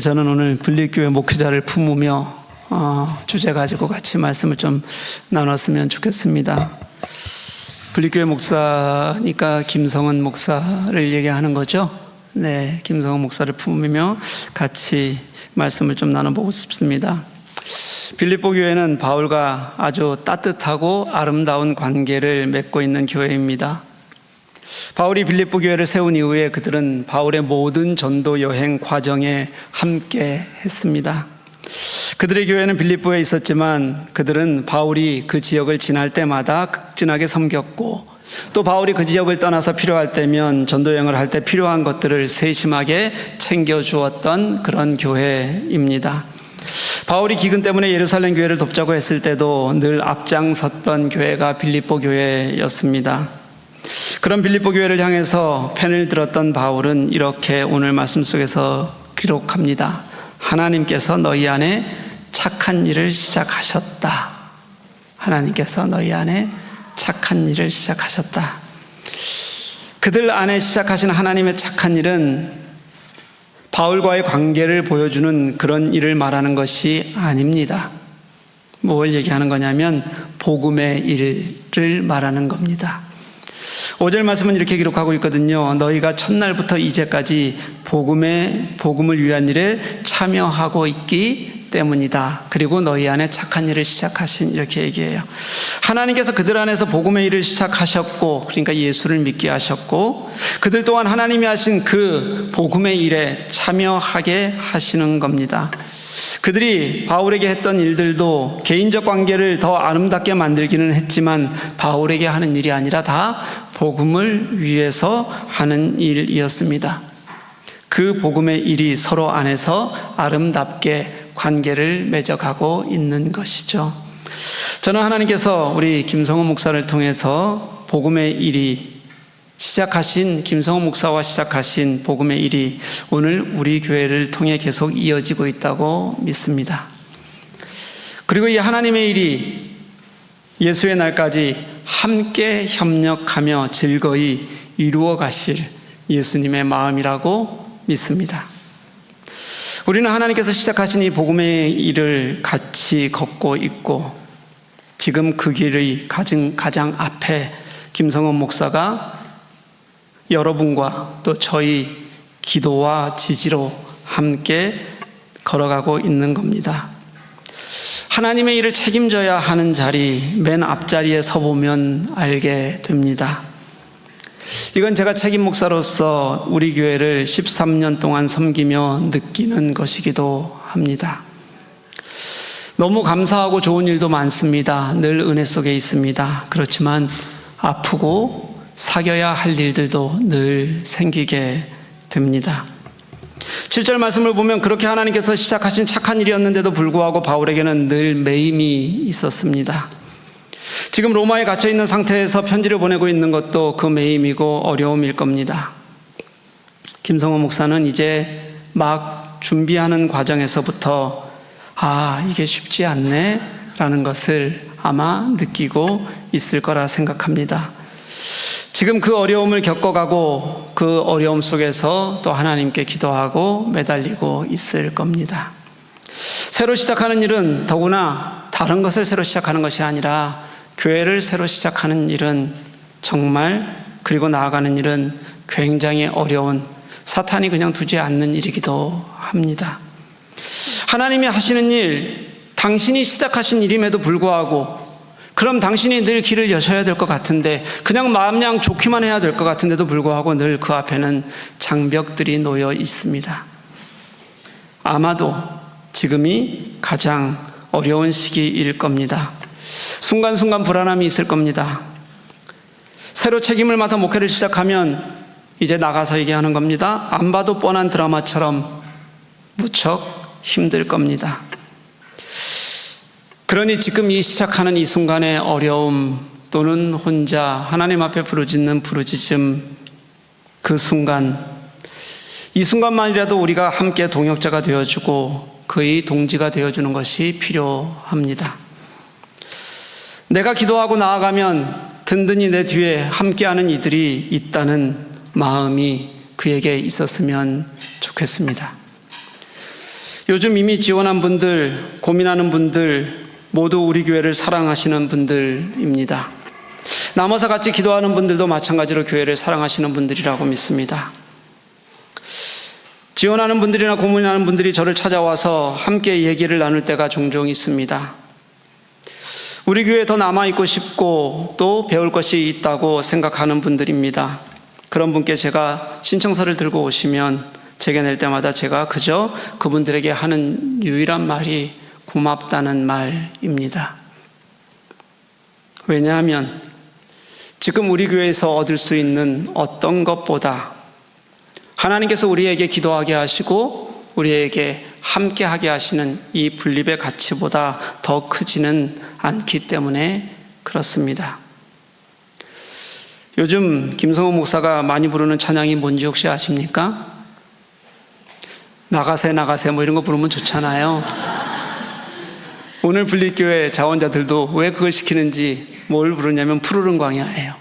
저는 오늘 분리교회 목회자를 품으며 주제 가지고 같이 말씀을 좀 나눴으면 좋겠습니다. 분리교회 목사니까 김성은 목사를 얘기하는 거죠. 네, 김성은 목사를 품으며 같이 말씀을 좀 나눠보고 싶습니다. 빌립보 교회는 바울과 아주 따뜻하고 아름다운 관계를 맺고 있는 교회입니다. 바울이 빌립보 교회를 세운 이후에 그들은 바울의 모든 전도 여행 과정에 함께 했습니다. 그들의 교회는 빌립보에 있었지만 그들은 바울이 그 지역을 지날 때마다 극진하게 섬겼고, 또 바울이 그 지역을 떠나서 필요할 때면 전도 여행을 할 때 필요한 것들을 세심하게 챙겨주었던 그런 교회입니다. 바울이 기근 때문에 예루살렘 교회를 돕자고 했을 때도 늘 앞장섰던 교회가 빌립보 교회였습니다. 그런 빌립보 교회를 향해서 펜을 들었던 바울은 이렇게 오늘 말씀 속에서 기록합니다. 하나님께서 너희 안에 착한 일을 시작하셨다. 하나님께서 너희 안에 착한 일을 시작하셨다. 그들 안에 시작하신 하나님의 착한 일은 바울과의 관계를 보여주는 그런 일을 말하는 것이 아닙니다. 뭘 얘기하는 거냐면 복음의 일을 말하는 겁니다. 5절 말씀은 이렇게 기록하고 있거든요. 너희가 첫날부터 이제까지 복음을 위한 일에 참여하고 있기 때문이다. 그리고 너희 안에 착한 일을 시작하신, 이렇게 얘기해요. 하나님께서 그들 안에서 복음의 일을 시작하셨고, 그러니까 예수를 믿게 하셨고, 그들 또한 하나님이 하신 그 복음의 일에 참여하게 하시는 겁니다. 그들이 바울에게 했던 일들도 개인적 관계를 더 아름답게 만들기는 했지만 바울에게 하는 일이 아니라 다 복음을 위해서 하는 일이었습니다. 그 복음의 일이 서로 안에서 아름답게 관계를 맺어가고 있는 것이죠. 저는 하나님께서 우리 김성훈 목사를 통해서 복음의 일이 시작하신, 김성훈 목사와 시작하신 복음의 일이 오늘 우리 교회를 통해 계속 이어지고 있다고 믿습니다. 그리고 이 하나님의 일이 예수의 날까지 함께 협력하며 즐거이 이루어 가실 예수님의 마음이라고 믿습니다. 우리는 하나님께서 시작하신 이 복음의 일을 같이 걷고 있고, 지금 그 길의 가장 앞에 김성원 목사가 여러분과 또 저희 기도와 지지로 함께 걸어가고 있는 겁니다. 하나님의 일을 책임져야 하는 자리, 맨 앞자리에 서보면 알게 됩니다. 이건 제가 책임 목사로서 우리 교회를 13년 동안 섬기며 느끼는 것이기도 합니다. 너무 감사하고 좋은 일도 많습니다. 늘 은혜 속에 있습니다. 그렇지만 아프고 사겨야 할 일들도 늘 생기게 됩니다. 7절 말씀을 보면 그렇게 하나님께서 시작하신 착한 일이었는데도 불구하고 바울에게는 늘 매임이 있었습니다. 지금 로마에 갇혀있는 상태에서 편지를 보내고 있는 것도 그 매임이고 어려움일 겁니다. 김성호 목사는 이제 막 준비하는 과정에서부터 이게 쉽지 않네 라는 것을 아마 느끼고 있을 거라 생각합니다. 지금 그 어려움을 겪어가고 그 어려움 속에서 또 하나님께 기도하고 매달리고 있을 겁니다. 새로 시작하는 일은 더구나 다른 것을 새로 시작하는 것이 아니라 교회를 새로 시작하는 일은 정말, 그리고 나아가는 일은 굉장히 어려운, 사탄이 그냥 두지 않는 일이기도 합니다. 하나님이 하시는 일, 당신이 시작하신 일임에도 불구하고, 그럼 당신이 늘 길을 여셔야 될 것 같은데, 그냥 마음양 좋기만 해야 될 것 같은데도 불구하고 늘 그 앞에는 장벽들이 놓여 있습니다. 아마도 지금이 가장 어려운 시기일 겁니다. 순간순간 불안함이 있을 겁니다. 새로 책임을 맡아 목회를 시작하면 이제 나가서 얘기하는 겁니다. 안 봐도 뻔한 드라마처럼 무척 힘들 겁니다. 그러니 지금 이 시작하는 이 순간의 어려움, 또는 혼자 하나님 앞에 부르짖는 부르짖음, 그 순간, 이 순간만이라도 우리가 함께 동역자가 되어주고 그의 동지가 되어주는 것이 필요합니다. 내가 기도하고 나아가면 든든히 내 뒤에 함께하는 이들이 있다는 마음이 그에게 있었으면 좋겠습니다. 요즘 이미 지원한 분들, 고민하는 분들 모두 우리 교회를 사랑하시는 분들입니다. 남아서 같이 기도하는 분들도 마찬가지로 교회를 사랑하시는 분들이라고 믿습니다. 지원하는 분들이나 고민하는 분들이 저를 찾아와서 함께 얘기를 나눌 때가 종종 있습니다. 우리 교회에 더 남아있고 싶고 또 배울 것이 있다고 생각하는 분들입니다. 그런 분께 제가 신청서를 들고 오시면 제게 낼 때마다 제가 그저 그분들에게 하는 유일한 말이 고맙다는 말입니다. 왜냐하면 지금 우리 교회에서 얻을 수 있는 어떤 것보다 하나님께서 우리에게 기도하게 하시고 우리에게 함께하게 하시는 이 분립의 가치보다 더 크지는 않기 때문에 그렇습니다. 요즘 김성호 목사가 많이 부르는 찬양이 뭔지 혹시 아십니까? 나가세 나가세 뭐 이런 거 부르면 좋잖아요. 오늘 분립교회 자원자들도 왜 그걸 시키는지 뭘 부르냐면 푸르른 광야예요.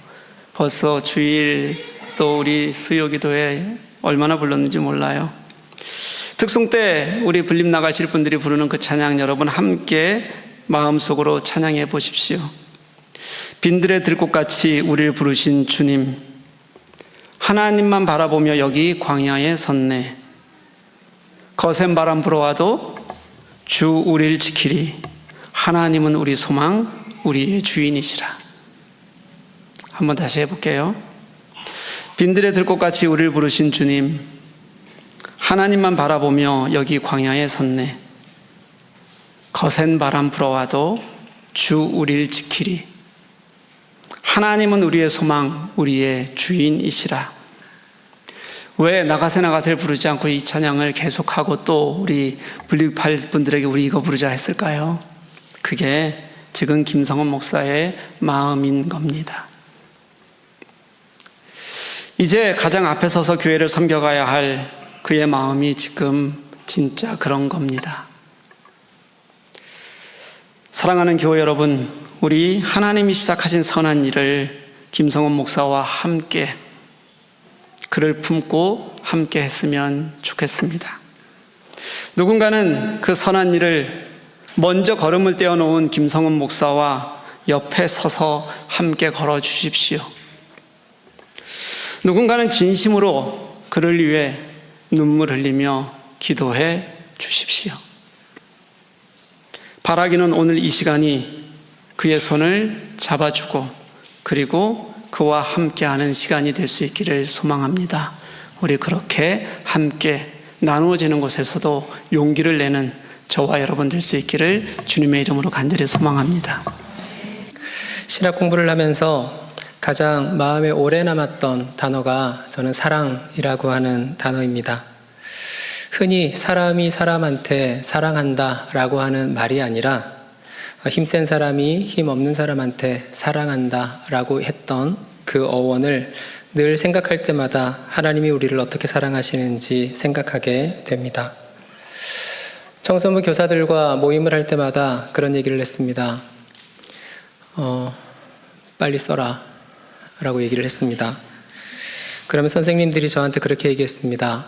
벌써 주일 또 우리 수요기도에 얼마나 불렀는지 몰라요. 특송 때 우리 분립 나가실 분들이 부르는 그 찬양 여러분 함께 마음속으로 찬양해 보십시오. 빈들의 들꽃같이 우리를 부르신 주님, 하나님만 바라보며 여기 광야에 섰네. 거센 바람 불어와도 주 우리를 지키리. 하나님은 우리 소망, 우리의 주인이시라. 한번 다시 해볼게요. 빈들의 들꽃같이 우리를 부르신 주님, 하나님만 바라보며 여기 광야에 섰네. 거센 바람 불어와도 주 우리를 지키리. 하나님은 우리의 소망, 우리의 주인이시라. 왜 나가세 나가세를 부르지 않고 이 찬양을 계속하고 또 우리 분립할 분들에게 우리 이거 부르자 했을까요? 그게 지금 김성원 목사의 마음인 겁니다. 이제 가장 앞에 서서 교회를 섬겨가야 할 그의 마음이 지금 진짜 그런 겁니다. 사랑하는 교회 여러분, 우리 하나님이 시작하신 선한 일을 김성원 목사와 함께 그를 품고 함께 했으면 좋겠습니다. 누군가는 그 선한 일을 먼저 걸음을 떼어놓은 김성원 목사와 옆에 서서 함께 걸어주십시오. 누군가는 진심으로 그를 위해 눈물 흘리며 기도해 주십시오. 바라기는 오늘 이 시간이 그의 손을 잡아주고 그리고 그와 함께하는 시간이 될 수 있기를 소망합니다. 우리 그렇게 함께 나누어지는 곳에서도 용기를 내는 저와 여러분 될 수 있기를 주님의 이름으로 간절히 소망합니다. 신학 공부를 하면서 가장 마음에 오래 남았던 단어가 저는 사랑이라고 하는 단어입니다. 흔히 사람이 사람한테 사랑한다라고 하는 말이 아니라 힘센 사람이 힘없는 사람한테 사랑한다라고 했던 그 어원을 늘 생각할 때마다 하나님이 우리를 어떻게 사랑하시는지 생각하게 됩니다. 청소부 교사들과 모임을 할 때마다 그런 얘기를 했습니다. 빨리 써라 라고 얘기를 했습니다. 그러면 선생님들이 저한테 그렇게 얘기했습니다.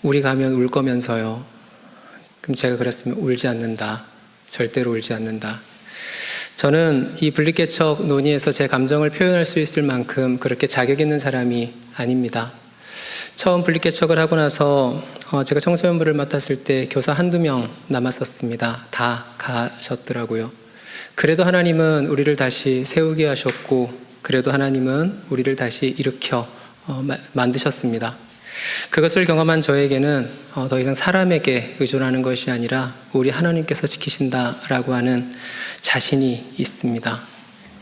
우리 가면 울 거면서요. 그럼 제가 그랬으면 울지 않는다. 절대로 울지 않는다. 저는 이 분립개척 논의에서 제 감정을 표현할 수 있을 만큼 그렇게 자격 있는 사람이 아닙니다. 처음 분립개척을 하고 나서 제가 청소년부를 맡았을 때 교사 한두 명 남았었습니다. 다 가셨더라고요. 그래도 하나님은 우리를 다시 세우게 하셨고 그래도 하나님은 우리를 다시 일으켜 만드셨습니다. 그것을 경험한 저에게는 더 이상 사람에게 의존하는 것이 아니라 우리 하나님께서 지키신다라고 하는 자신이 있습니다.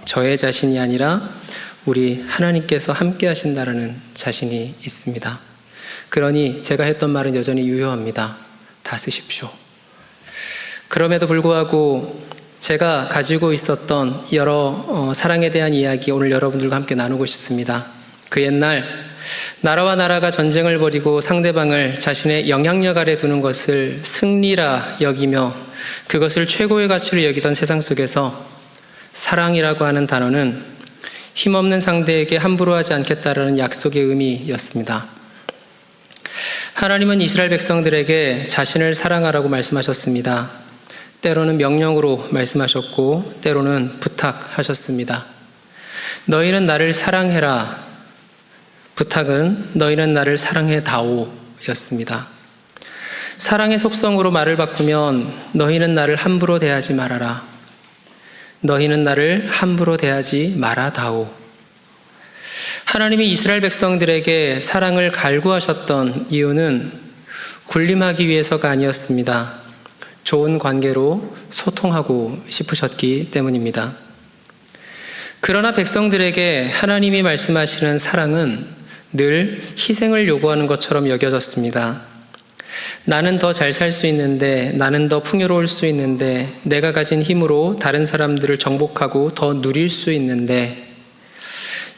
저의 자신이 아니라 우리 하나님께서 함께 하신다라는 자신이 있습니다. 그러니 제가 했던 말은 여전히 유효합니다. 다 쓰십시오. 그럼에도 불구하고 제가 가지고 있었던 여러 사랑에 대한 이야기 오늘 여러분들과 함께 나누고 싶습니다. 그 옛날 나라와 나라가 전쟁을 벌이고 상대방을 자신의 영향력 아래 두는 것을 승리라 여기며 그것을 최고의 가치로 여기던 세상 속에서 사랑이라고 하는 단어는 힘없는 상대에게 함부로 하지 않겠다라는 약속의 의미였습니다. 하나님은 이스라엘 백성들에게 자신을 사랑하라고 말씀하셨습니다. 때로는 명령으로 말씀하셨고 때로는 부탁하셨습니다. 너희는 나를 사랑해라. 부탁은 너희는 나를 사랑해다오 였습니다. 사랑의 속성으로 말을 바꾸면 너희는 나를 함부로 대하지 말아라. 너희는 나를 함부로 대하지 말아다오. 하나님이 이스라엘 백성들에게 사랑을 갈구하셨던 이유는 군림하기 위해서가 아니었습니다. 좋은 관계로 소통하고 싶으셨기 때문입니다. 그러나 백성들에게 하나님이 말씀하시는 사랑은 늘 희생을 요구하는 것처럼 여겨졌습니다. 나는 더 잘 살 수 있는데, 나는 더 풍요로울 수 있는데, 내가 가진 힘으로 다른 사람들을 정복하고 더 누릴 수 있는데,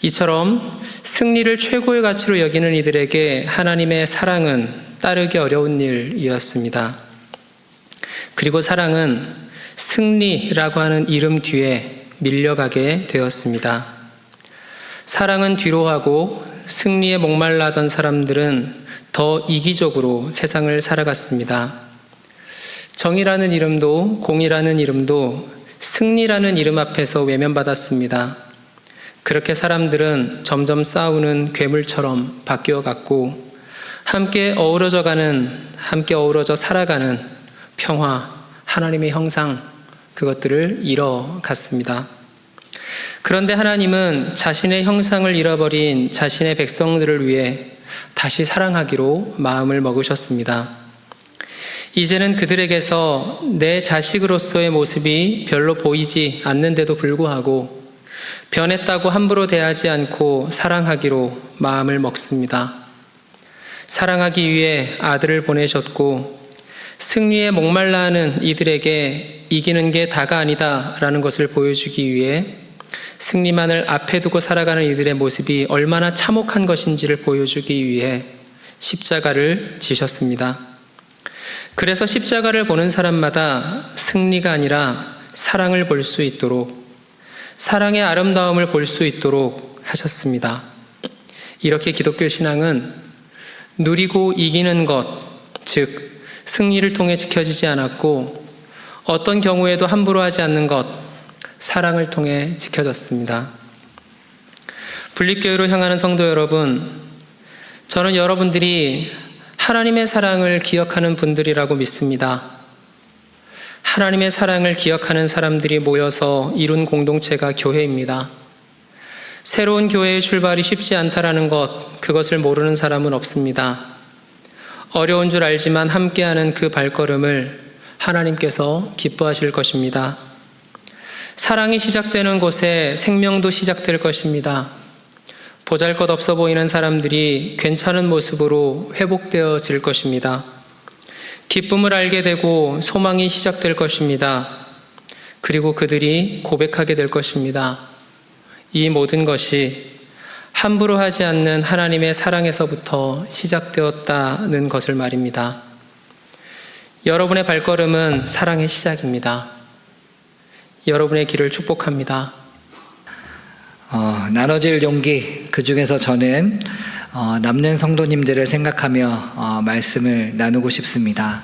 이처럼 승리를 최고의 가치로 여기는 이들에게 하나님의 사랑은 따르기 어려운 일이었습니다. 그리고 사랑은 승리라고 하는 이름 뒤에 밀려가게 되었습니다. 사랑은 뒤로 하고 승리에 목말라던 사람들은 더 이기적으로 세상을 살아갔습니다. 정의라는 이름도 공의라는 이름도 승리라는 이름 앞에서 외면받았습니다. 그렇게 사람들은 점점 싸우는 괴물처럼 바뀌어갔고 함께 어우러져 살아가는 평화, 하나님의 형상, 그것들을 잃어갔습니다. 그런데 하나님은 자신의 형상을 잃어버린 자신의 백성들을 위해 다시 사랑하기로 마음을 먹으셨습니다. 이제는 그들에게서 내 자식으로서의 모습이 별로 보이지 않는데도 불구하고 변했다고 함부로 대하지 않고 사랑하기로 마음을 먹습니다. 사랑하기 위해 아들을 보내셨고 승리에 목말라하는 이들에게 이기는 게 다가 아니다라는 것을 보여주기 위해 승리만을 앞에 두고 살아가는 이들의 모습이 얼마나 참혹한 것인지를 보여주기 위해 십자가를 지셨습니다. 그래서 십자가를 보는 사람마다 승리가 아니라 사랑을 볼 수 있도록, 사랑의 아름다움을 볼 수 있도록 하셨습니다. 이렇게 기독교 신앙은 누리고 이기는 것, 즉 승리를 통해 지켜지지 않았고 어떤 경우에도 함부로 하지 않는 것, 사랑을 통해 지켜졌습니다. 분립교회로 향하는 성도 여러분, 저는 여러분들이 하나님의 사랑을 기억하는 분들이라고 믿습니다. 하나님의 사랑을 기억하는 사람들이 모여서 이룬 공동체가 교회입니다. 새로운 교회의 출발이 쉽지 않다라는 것, 그것을 모르는 사람은 없습니다. 어려운 줄 알지만 함께하는 그 발걸음을 하나님께서 기뻐하실 것입니다. 사랑이 시작되는 곳에 생명도 시작될 것입니다. 보잘것없어 보이는 사람들이 괜찮은 모습으로 회복되어질 것입니다. 기쁨을 알게 되고 소망이 시작될 것입니다. 그리고 그들이 고백하게 될 것입니다. 이 모든 것이 함부로 하지 않는 하나님의 사랑에서부터 시작되었다는 것을 말입니다. 여러분의 발걸음은 사랑의 시작입니다. 여러분의 길을 축복합니다. 나눠질 용기, 그 중에서 저는 남는 성도님들을 생각하며 말씀을 나누고 싶습니다.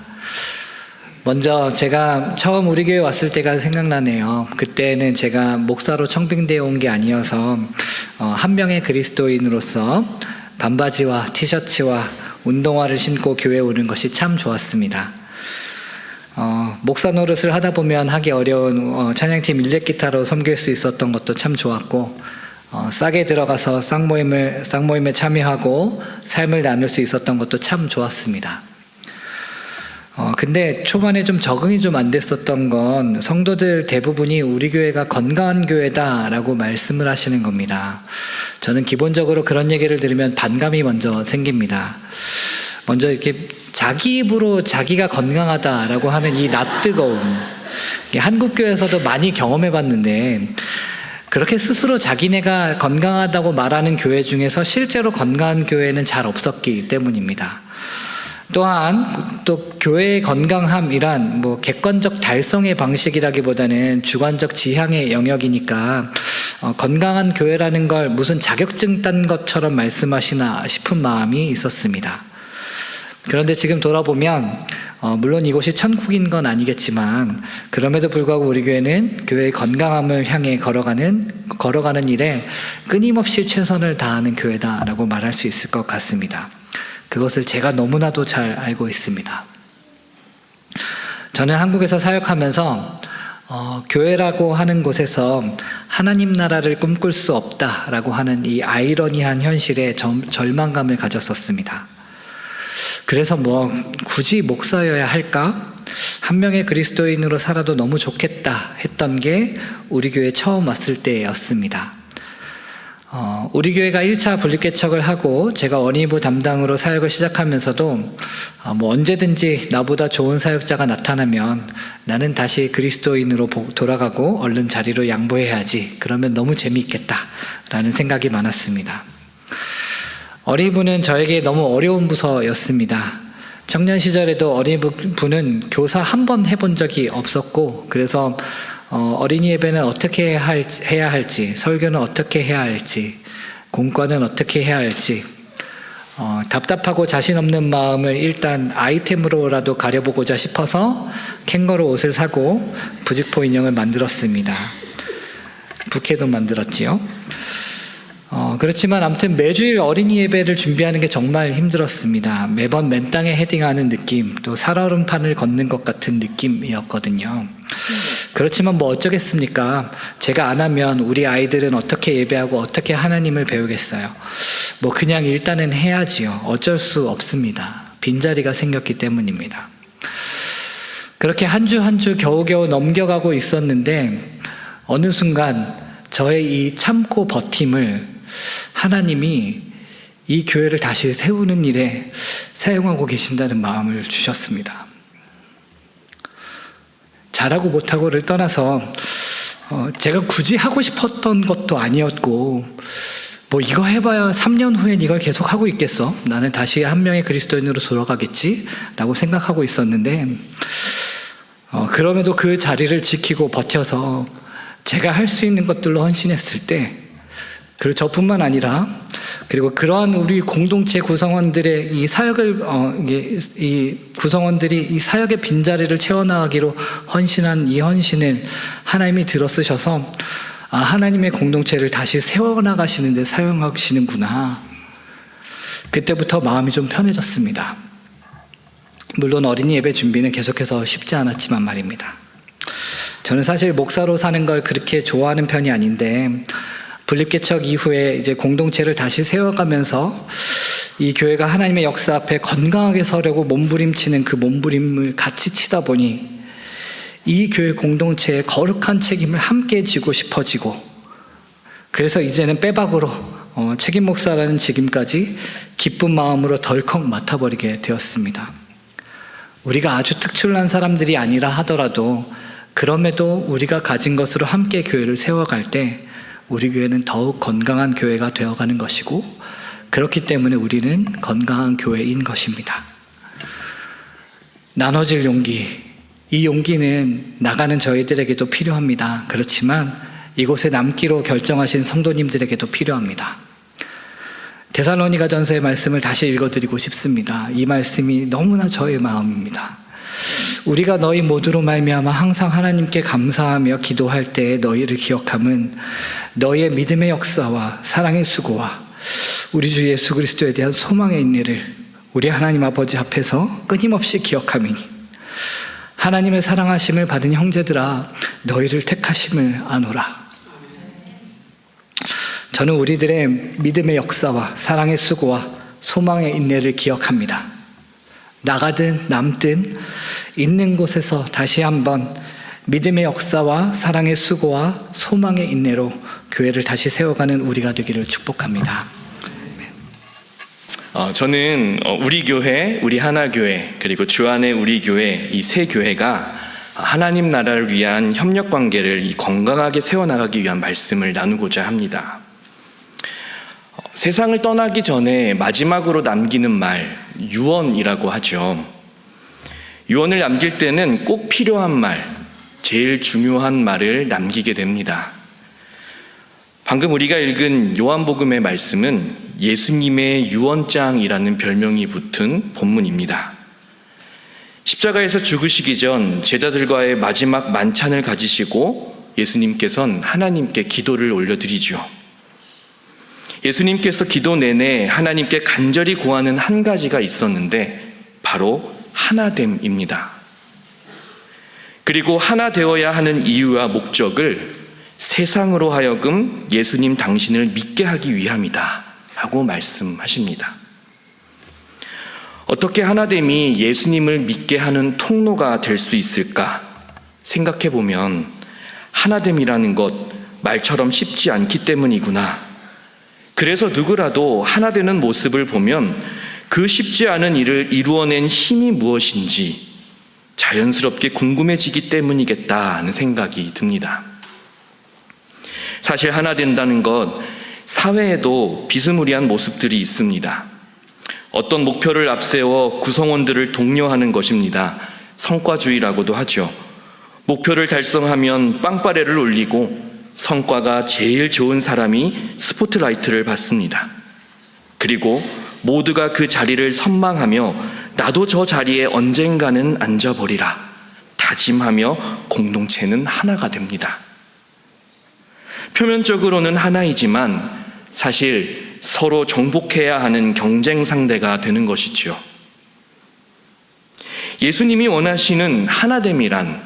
먼저 제가 처음 우리 교회 왔을 때가 생각나네요. 그때는 제가 목사로 청빙되어 온 게 아니어서 한 명의 그리스도인으로서 반바지와 티셔츠와 운동화를 신고 교회에 오는 것이 참 좋았습니다. 목사 노릇을 하다 보면 하기 어려운 찬양팀 일렉기타로 섬길 수 있었던 것도 참 좋았고, 싸게 들어가서 쌍모임에 참여하고 삶을 나눌 수 있었던 것도 참 좋았습니다. 근데 초반에 좀 적응이 좀 안 됐었던 건 성도들 대부분이 우리 교회가 건강한 교회다라고 말씀을 하시는 겁니다. 저는 기본적으로 그런 얘기를 들으면 반감이 먼저 생깁니다. 먼저 이렇게 자기 입으로 자기가 건강하다라고 하는 이 낯뜨거움, 한국 교회에서도 많이 경험해 봤는데 그렇게 스스로 자기네가 건강하다고 말하는 교회 중에서 실제로 건강한 교회는 잘 없었기 때문입니다. 또한 또 교회의 건강함이란 객관적 달성의 방식이라기보다는 주관적 지향의 영역이니까 건강한 교회라는 걸 무슨 자격증 딴 것처럼 말씀하시나 싶은 마음이 있었습니다. 그런데 지금 돌아보면 물론 이곳이 천국인 건 아니겠지만 그럼에도 불구하고 우리 교회는 교회의 건강함을 향해 걸어가는 일에 끊임없이 최선을 다하는 교회다라고 말할 수 있을 것 같습니다. 그것을 제가 너무나도 잘 알고 있습니다. 저는 한국에서 사역하면서 교회라고 하는 곳에서 하나님 나라를 꿈꿀 수 없다라고 하는 이 아이러니한 현실에 절망감을 가졌었습니다. 그래서 굳이 목사여야 할까? 한 명의 그리스도인으로 살아도 너무 좋겠다 했던 게 우리 교회 처음 왔을 때였습니다. 우리 교회가 1차 분립개척을 하고 제가 어린이부 담당으로 사역을 시작하면서도 언제든지 나보다 좋은 사역자가 나타나면 나는 다시 그리스도인으로 돌아가고 얼른 자리로 양보해야지. 그러면 너무 재미있겠다라는 생각이 많았습니다. 어린이부는 저에게 너무 어려운 부서였습니다. 청년 시절에도 어린이부는 교사 한 번 해본 적이 없었고 그래서 어린이 예배는 어떻게 해야 할지, 설교는 어떻게 해야 할지, 공과는 어떻게 해야 할지 답답하고 자신 없는 마음을 일단 아이템으로라도 가려보고자 싶어서 캥거루 옷을 사고 부직포 인형을 만들었습니다. 부케도 만들었지요. 그렇지만 아무튼 매주일 어린이 예배를 준비하는 게 정말 힘들었습니다. 매번 맨땅에 헤딩하는 느낌, 또 살얼음판을 걷는 것 같은 느낌이었거든요. 그렇지만 어쩌겠습니까? 제가 안 하면 우리 아이들은 어떻게 예배하고 어떻게 하나님을 배우겠어요? 그냥 일단은 해야지요. 어쩔 수 없습니다. 빈자리가 생겼기 때문입니다. 그렇게 한 주 한 주 겨우겨우 넘겨가고 있었는데 어느 순간 저의 이 참고 버팀을 하나님이 이 교회를 다시 세우는 일에 사용하고 계신다는 마음을 주셨습니다. 잘하고 못하고를 떠나서 제가 굳이 하고 싶었던 것도 아니었고 이거 해봐야 3년 후엔 이걸 계속 하고 있겠어? 나는 다시 한 명의 그리스도인으로 돌아가겠지? 라고 생각하고 있었는데 그럼에도 그 자리를 지키고 버텨서 제가 할 수 있는 것들로 헌신했을 때 그리고 저뿐만 아니라 그리고 그러한 우리 공동체 구성원들의 이 사역을 이 구성원들이 이 사역의 빈자리를 채워나가기로 헌신한 이 헌신을 하나님이 들어쓰셔서 하나님의 공동체를 다시 세워나가시는 데 사용하시는구나. 그때부터 마음이 좀 편해졌습니다. 물론 어린이 예배 준비는 계속해서 쉽지 않았지만 말입니다. 저는 사실 목사로 사는 걸 그렇게 좋아하는 편이 아닌데 분립개척 이후에 이제 공동체를 다시 세워가면서 이 교회가 하나님의 역사 앞에 건강하게 서려고 몸부림치는 그 몸부림을 같이 치다 보니 이 교회 공동체의 거룩한 책임을 함께 지고 싶어지고 그래서 이제는 빼박으로 책임 목사라는 직임까지 기쁜 마음으로 덜컥 맡아버리게 되었습니다. 우리가 아주 특출난 사람들이 아니라 하더라도 그럼에도 우리가 가진 것으로 함께 교회를 세워갈 때 우리 교회는 더욱 건강한 교회가 되어가는 것이고 그렇기 때문에 우리는 건강한 교회인 것입니다. 나눠질 용기, 이 용기는 나가는 저희들에게도 필요합니다. 그렇지만 이곳에 남기로 결정하신 성도님들에게도 필요합니다. 데살로니가전서의 말씀을 다시 읽어드리고 싶습니다. 이 말씀이 너무나 저의 마음입니다. 우리가 너희 모두로 말미암아 항상 하나님께 감사하며 기도할 때에 너희를 기억함은 너희의 믿음의 역사와 사랑의 수고와 우리 주 예수 그리스도에 대한 소망의 인내를 우리 하나님 아버지 앞에서 끊임없이 기억함이니 하나님의 사랑하심을 받은 형제들아 너희를 택하심을 아노라. 저는 우리들의 믿음의 역사와 사랑의 수고와 소망의 인내를 기억합니다. 나가든 남든 있는 곳에서 다시 한번 믿음의 역사와 사랑의 수고와 소망의 인내로 교회를 다시 세워가는 우리가 되기를 축복합니다. 저는 우리 교회, 우리 하나교회, 그리고 주 안에 우리 교회 이 세 교회가 하나님 나라를 위한 협력 관계를 건강하게 세워나가기 위한 말씀을 나누고자 합니다. 세상을 떠나기 전에 마지막으로 남기는 말, 유언이라고 하죠. 유언을 남길 때는 꼭 필요한 말, 제일 중요한 말을 남기게 됩니다. 방금 우리가 읽은 요한복음의 말씀은 예수님의 유언장이라는 별명이 붙은 본문입니다. 십자가에서 죽으시기 전 제자들과의 마지막 만찬을 가지시고 예수님께서는 하나님께 기도를 올려드리죠. 예수님께서 기도 내내 하나님께 간절히 구하는 한 가지가 있었는데 바로 하나됨입니다. 그리고 하나 되어야 하는 이유와 목적을 세상으로 하여금 예수님 당신을 믿게 하기 위함이다 하고 말씀하십니다. 어떻게 하나됨이 예수님을 믿게 하는 통로가 될 수 있을까 생각해 보면 하나됨이라는 것 말처럼 쉽지 않기 때문이구나. 그래서 누구라도 하나 되는 모습을 보면 그 쉽지 않은 일을 이루어낸 힘이 무엇인지 자연스럽게 궁금해지기 때문이겠다 하는 생각이 듭니다. 사실 하나 된다는 것 사회에도 비스무리한 모습들이 있습니다. 어떤 목표를 앞세워 구성원들을 독려하는 것입니다. 성과주의라고도 하죠. 목표를 달성하면 빵빠레를 올리고 성과가 제일 좋은 사람이 스포트라이트를 받습니다. 그리고 모두가 그 자리를 선망하며 나도 저 자리에 언젠가는 앉아버리라 다짐하며 공동체는 하나가 됩니다. 표면적으로는 하나이지만 사실 서로 정복해야 하는 경쟁 상대가 되는 것이지요. 예수님이 원하시는 하나됨이란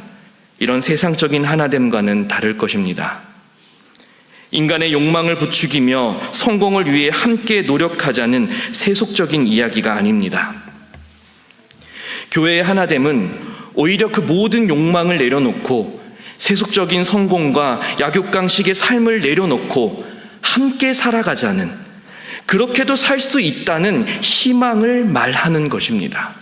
이런 세상적인 하나됨과는 다를 것입니다. 인간의 욕망을 부추기며 성공을 위해 함께 노력하자는 세속적인 이야기가 아닙니다. 교회의 하나됨은 오히려 그 모든 욕망을 내려놓고 세속적인 성공과 약육강식의 삶을 내려놓고 함께 살아가자는, 그렇게도 살 수 있다는 희망을 말하는 것입니다.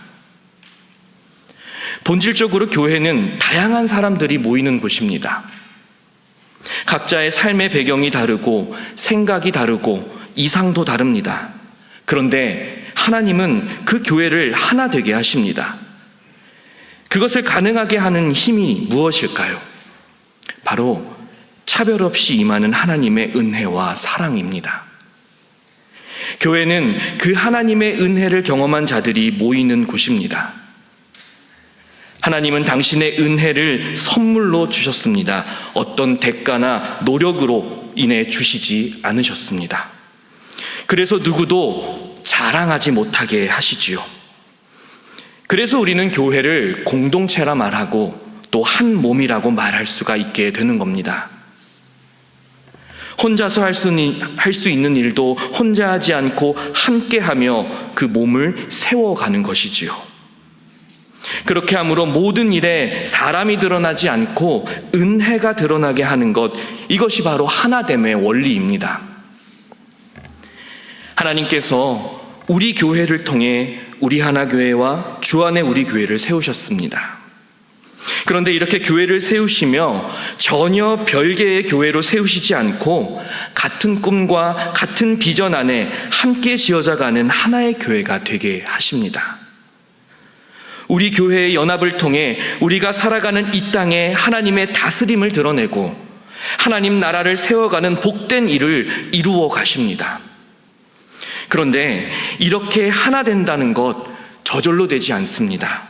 본질적으로 교회는 다양한 사람들이 모이는 곳입니다. 각자의 삶의 배경이 다르고 생각이 다르고 이상도 다릅니다. 그런데 하나님은 그 교회를 하나 되게 하십니다. 그것을 가능하게 하는 힘이 무엇일까요? 바로 차별 없이 임하는 하나님의 은혜와 사랑입니다. 교회는 그 하나님의 은혜를 경험한 자들이 모이는 곳입니다. 하나님은 당신의 은혜를 선물로 주셨습니다. 어떤 대가나 노력으로 인해 주시지 않으셨습니다. 그래서 누구도 자랑하지 못하게 하시지요. 그래서 우리는 교회를 공동체라 말하고 또 한 몸이라고 말할 수가 있게 되는 겁니다. 혼자서 할 수 있는 일도 혼자 하지 않고 함께하며 그 몸을 세워가는 것이지요. 그렇게 함으로 모든 일에 사람이 드러나지 않고 은혜가 드러나게 하는 것, 이것이 바로 하나됨의 원리입니다. 하나님께서 우리 교회를 통해 우리 하나교회와 주안의 우리 교회를 세우셨습니다. 그런데 이렇게 교회를 세우시며 전혀 별개의 교회로 세우시지 않고 같은 꿈과 같은 비전 안에 함께 지어져가는 하나의 교회가 되게 하십니다. 우리 교회의 연합을 통해 우리가 살아가는 이 땅에 하나님의 다스림을 드러내고 하나님 나라를 세워가는 복된 일을 이루어 가십니다. 그런데 이렇게 하나 된다는 것 저절로 되지 않습니다.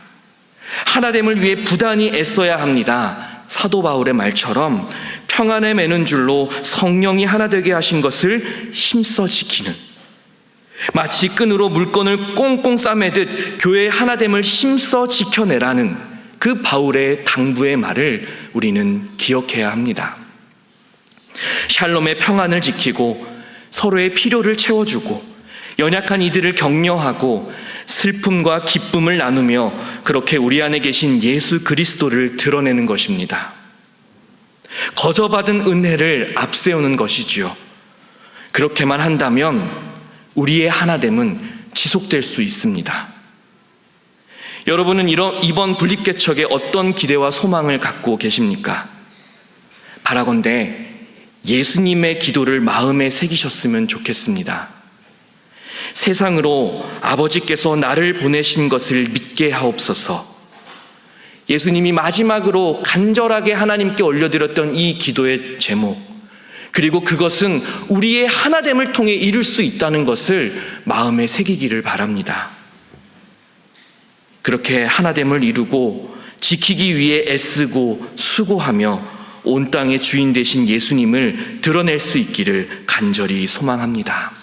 하나됨을 위해 부단히 애써야 합니다. 사도 바울의 말처럼 평안에 매는 줄로 성령이 하나 되게 하신 것을 힘써 지키는, 마치 끈으로 물건을 꽁꽁 싸매듯 교회의 하나됨을 힘써 지켜내라는 그 바울의 당부의 말을 우리는 기억해야 합니다. 샬롬의 평안을 지키고 서로의 필요를 채워주고 연약한 이들을 격려하고 슬픔과 기쁨을 나누며 그렇게 우리 안에 계신 예수 그리스도를 드러내는 것입니다. 거저받은 은혜를 앞세우는 것이지요. 그렇게만 한다면 우리의 하나됨은 지속될 수 있습니다. 여러분은 이번 분립개척에 어떤 기대와 소망을 갖고 계십니까? 바라건대 예수님의 기도를 마음에 새기셨으면 좋겠습니다. 세상으로 아버지께서 나를 보내신 것을 믿게 하옵소서. 예수님이 마지막으로 간절하게 하나님께 올려드렸던 이 기도의 제목, 그리고 그것은 우리의 하나됨을 통해 이룰 수 있다는 것을 마음에 새기기를 바랍니다. 그렇게 하나됨을 이루고 지키기 위해 애쓰고 수고하며 온 땅의 주인 되신 예수님을 드러낼 수 있기를 간절히 소망합니다.